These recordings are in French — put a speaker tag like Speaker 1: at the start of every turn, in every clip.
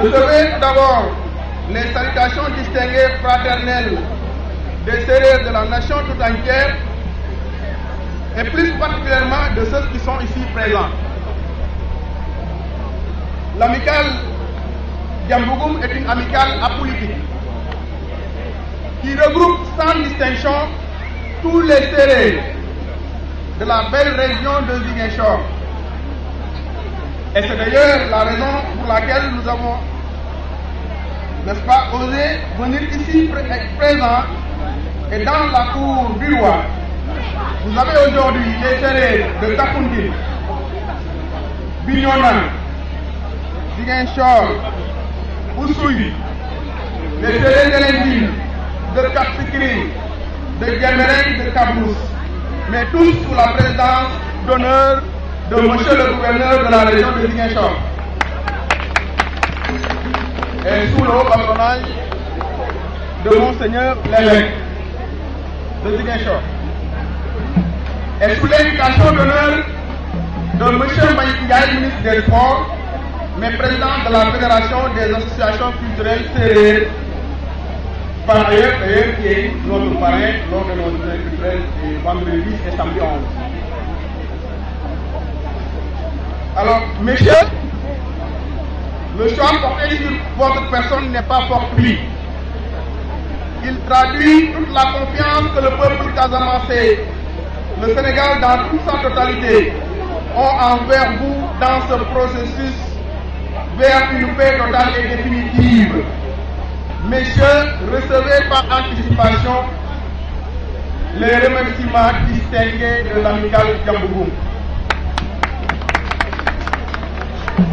Speaker 1: Recevez tout d'abord les salutations distinguées fraternelles des Sérères de la nation tout entière et plus particulièrement de ceux qui sont ici présents. L'amicale Diambogoum est une amicale apolitique qui regroupe sans distinction tous les Sérères de la belle région de Ziguinchor. Et c'est d'ailleurs la raison pour laquelle nous avons, n'est-ce pas, osé venir ici présent et dans la cour du roi. Vous avez aujourd'hui les Sérères de Kapundine, Bignona, Ziguinchor, Oussouye, les Sérères de l'Indine, de Cap-Skirring, de Diamérène, de Kabrousse, mais tous sous la présidence d'honneur de monsieur le gouverneur de la région de Ziguinchor et sous le haut patronage de monseigneur l'évêque de Ziguinchor et sous l'invitation d'honneur de monsieur Mbaye Ndiaye, ministre des Sports, mais président de la Fédération des associations culturelles sérères, par ailleurs qui est notre parrain lors de nos journées culturelles du vendredi 10 et samedi 11. Alors, messieurs, le choix porté sur votre personne n'est pas fortuit. Il traduit toute la confiance que le peuple casamançais, le Sénégal dans toute sa totalité, ont envers vous dans ce processus vers une paix totale et définitive. Messieurs, recevez par anticipation les remerciements distingués de l'amicale Diambogoum.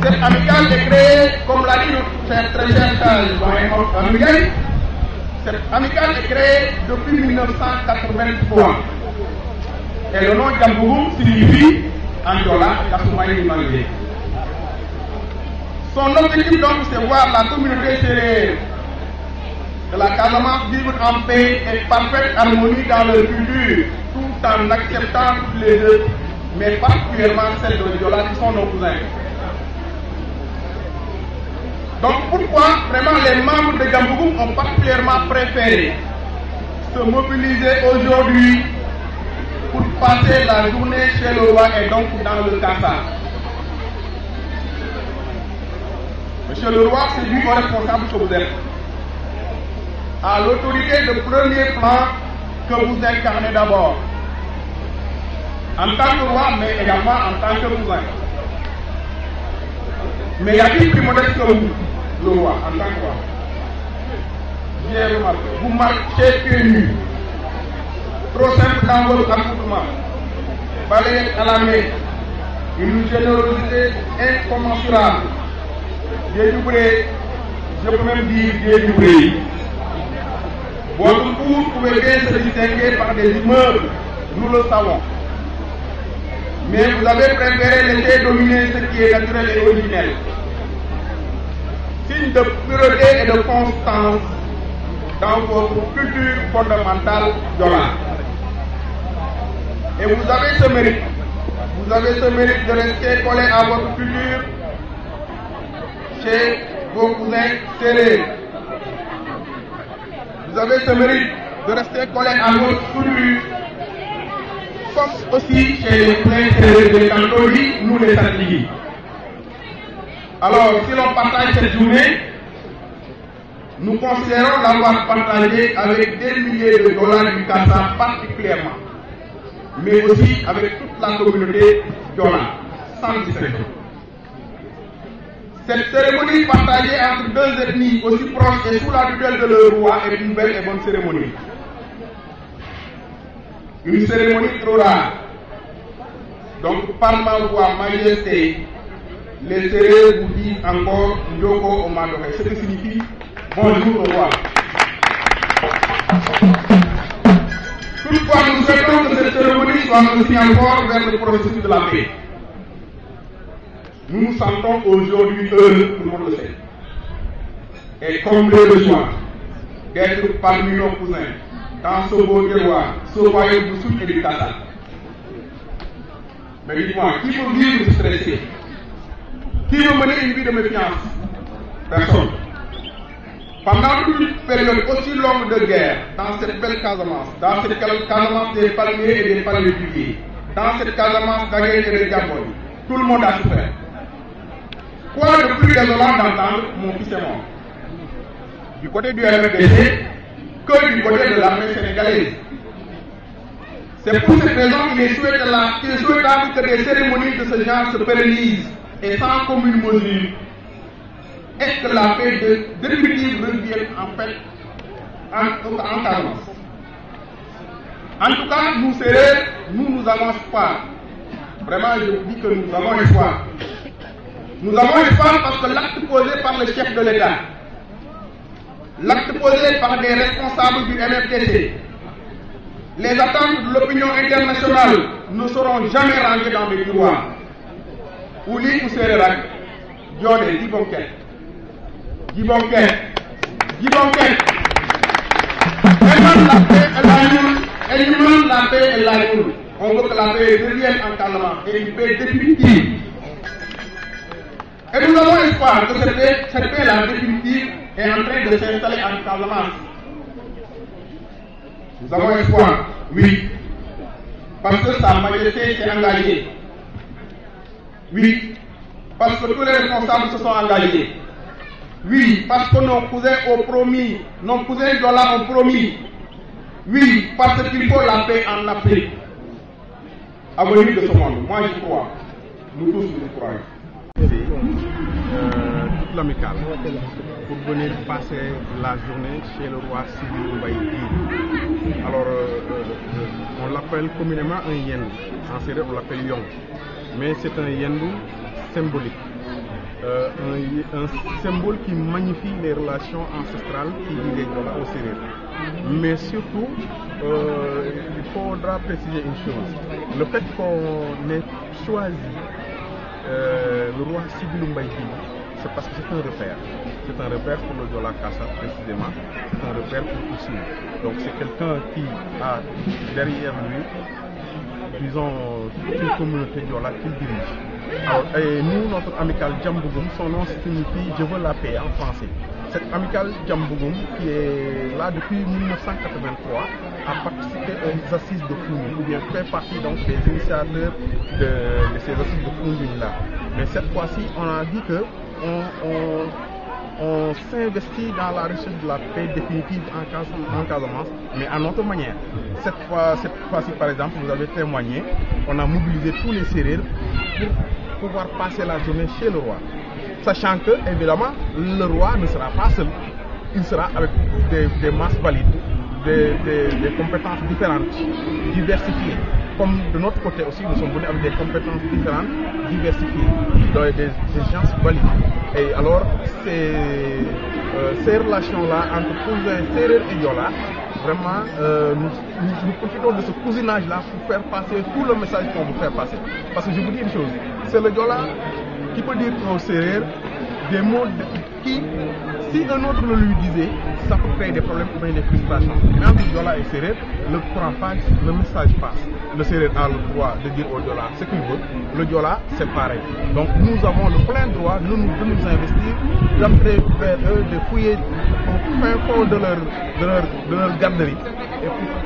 Speaker 1: Cette amicale est créée, comme l'a dit notre très cher Miguel, cette amicale est créée depuis 1983. Et le nom Diambogoum signifie en Diola, Kassoumani Mangé. Son objectif donc c'est voir la communauté sérère de la Casamance vivre en paix et parfaite harmonie dans leur culture, tout en acceptant toutes les deux, mais particulièrement celles de Diola qui sont nos cousins. Donc pourquoi vraiment les membres de Diambogoum ont particulièrement préféré se mobiliser aujourd'hui pour passer la journée chez le roi et donc dans le Kassa. Monsieur le roi, c'est lui le responsable que vous êtes. À l'autorité de premier plan que vous incarnez d'abord. En tant que roi, mais également en tant que cousin. Mais il y a qui plus modeste que vous, le roi, en tant que roi. Bien remarqué. Vous marchez pieds nus. Trop simple dans votre accoutrement. Balayette à la main. Une générosité incommensurable. Dédoublé, je peux même dire dédoublé. Votre cour pouvait bien se distinguer par des immeubles, nous le savons. Mais vous avez préféré laisser dominer ce qui est naturel et originel. Signe de pureté et de constance dans votre culture fondamentale Diola. Et vous avez ce mérite. Vous avez ce mérite de rester collé à votre culture chez vos cousins sérères. Vous avez ce mérite de rester collé à votre culture, comme aussi chez les cousins sérères de Kantoli, nous les Satigui. Alors, si l'on partage cette journée, nous considérons l'avoir partagée avec des milliers de dollars du Kassa particulièrement, mais aussi avec toute la communauté Diola, sans distinction. Cette cérémonie partagée entre deux ethnies aussi proches et sous la tutelle de leur roi est une belle et bonne cérémonie. Une cérémonie trop rare. Donc, par ma voix, majesté, les Sérères vous disent encore Ndoko Omadore, ce qui signifie bonjour au roi. Toutefois, nous souhaitons que cette cérémonie soit aussi encore vers le processus de la paix. Nous nous sentons aujourd'hui heureux, tout le monde le sait, et comblés de joie d'être parmi nos cousins dans ce beau terroir, ce royaume du Sud et du Kassa. Mais dites-moi, qui peut vivre stressé? Qui veut mener une vie de méfiance? personne. Pendant toute une période aussi longue de guerre, dans cette belle Casamance, dans cette Casamance des palmiers et des palétuviers, dans cette Casamance d'Aguel et de Diaboy, tout le monde a souffert. Quoi de plus désolant d'entendre mon fils est mort du côté du RMDC que du côté de l'armée sénégalaise. C'est pour cette raison qu'il est souhaitable que des cérémonies de ce genre se pérennisent et sans commune mesure est que la paix définitive revienne en fait en Casamance. En tout cas, nous Sérères, nous avons espoir. Vraiment, je vous dis que nous avons espoir. Nous avons espoir parce que l'acte posé par le chef de l'État, l'acte posé par des responsables du MFDC, les attentes de l'opinion internationale ne seront jamais rangées dans des tiroirs. Ouli ou Sérérak, Diodé, Dibonket. Dibonket. Dibonket. Elle demande la paix et la nulle. Elle demande la paix et la nulle. On veut que la paix revienne en Casamance et une paix définitive. Et nous avons espoir que cette paix-là définitive est en train de s'installer en Casamance. Nous avons espoir, oui, parce que Sa Majesté s'est engagée. Oui, parce que tous les responsables se sont engagés. Oui, parce que nos cousins ont promis, nos cousins Jola ont promis. Oui, parce qu'il faut la paix en Afrique. À venir de ce monde, moi j'y crois. Nous tous nous croyons.
Speaker 2: Toute l'amicale pour venir passer la journée chez le roi Sidibou Mbaye. Alors, on l'appelle communément un yendou. En séeréer, on l'appelle yong. Mais c'est un yendou symbolique. Un symbole qui magnifie les relations ancestrales qui lient les Joola au Sérère. Mais surtout, il faudra préciser une chose. Le fait qu'on ait choisi le roi Sidibou Mbaye, c'est parce que c'est un repère. C'est un repère pour le Joola Kassa précisément. C'est un repère pour Oussine. Donc c'est quelqu'un qui a derrière lui, disons, toute une communauté Joola qu'il dirige. Alors, et nous, notre amicale Djambougoum, son nom signifie « Je veux la paix » en français. Cette amicale Djambougoum, qui est là depuis 1983, a participé aux assises de Foundiougne, ou bien fait partie donc des initiateurs de ces assises de Foundiougne-là. Mais cette fois-ci, on a dit que on s'investit dans la recherche de la paix définitive en Casamance, mais à notre manière. Cette fois-ci, par exemple, vous avez témoigné, on a mobilisé tous les Sérères pour pouvoir passer la journée chez le roi. Sachant que, évidemment, le roi ne sera pas seul. Il sera avec des masses valides, des compétences différentes, diversifiées. Comme de notre côté aussi, nous sommes venus avec des compétences différentes, diversifiées, des gens valides. Et alors, ces relations-là entre cousins Sérères et Joola, vraiment, nous profitons de ce cousinage-là pour faire passer tout le message qu'on veut faire passer. Parce que je vous dis une chose, c'est le Joola qui peut dire aux Sérères des mots qui, si un autre le lui disait, ça peut créer des problèmes ou bien des frustrations. Mais entre Joola et Sérère, le courant passe, le message passe. Le Sérère a le droit de dire au Joola ce qu'il veut. Le Joola, c'est pareil. Donc nous avons le plein droit de nous investir, d'entrer vers eux, de fouiller au fin fond de leur garderie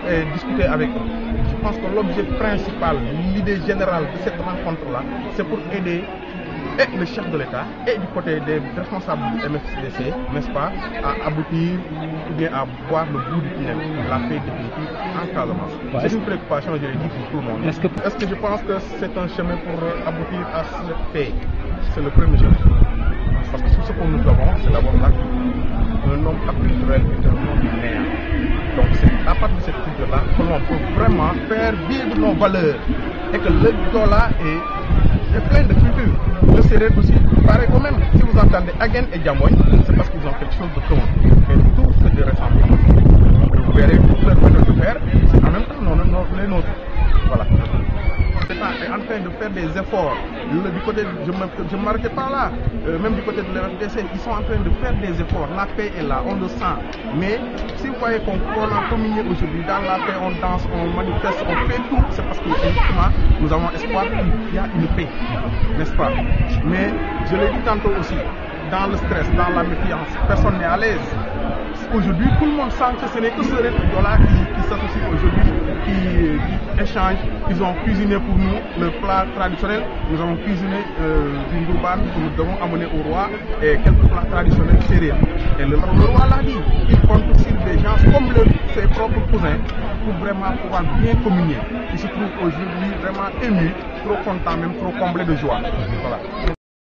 Speaker 2: et discuter avec eux. Je pense que l'objet principal, l'idée générale de cette rencontre-là, c'est pour aider et le chef de l'État et du côté des responsables du MFDC, n'est-ce pas, à aboutir ou bien à voir le bout du tunnel, la paix définitive en Casamance. C'est une préoccupation, je l'ai dit, pour tout le monde. Est-ce que je pense que c'est un chemin pour aboutir à cette paix? C'est le premier chemin. Parce que tout ce que nous avons, c'est d'abord l'acte. Un homme culturel est un homme linéaire. Donc c'est à partir de cette culture-là que l'on peut vraiment faire vivre nos valeurs. Et que le Joola est plein de culture. Le Sérère aussi, pareil quand même. Si vous entendez Agen et Diamoy, c'est parce qu'ils ont quelque chose de commun. Et tout ce qui ressemble. Vous verrez toute leur manière de faire, en même temps les nôtres. Voilà. L'État est en train de faire des efforts. Du côté, je ne m'arrêtais pas là. Même du côté de l'RFDC, ils sont en train de faire des efforts. La paix est là, on le sent. Mais si vous voyez qu'on a communié aujourd'hui, dans la paix, on danse, on manifeste, on fait tout, c'est parce que justement, nous avons espoir qu'il y a une paix, n'est-ce pas? Mais je l'ai dit tantôt aussi, dans le stress, dans la méfiance, personne n'est à l'aise. Aujourd'hui, tout le monde sent que ce n'est que ce Joola qui s'associe aujourd'hui, qui échange. Ils ont cuisiné pour nous le plat traditionnel. Nous avons cuisiné du ngourban que nous devons amener au roi et quelques plats traditionnels sérieux. Et le roi l'a dit, il compte sur des gens comme ses propres cousins pour vraiment pouvoir bien communier. Il se trouve aujourd'hui vraiment ému, trop content, même trop comblé de joie. Voilà.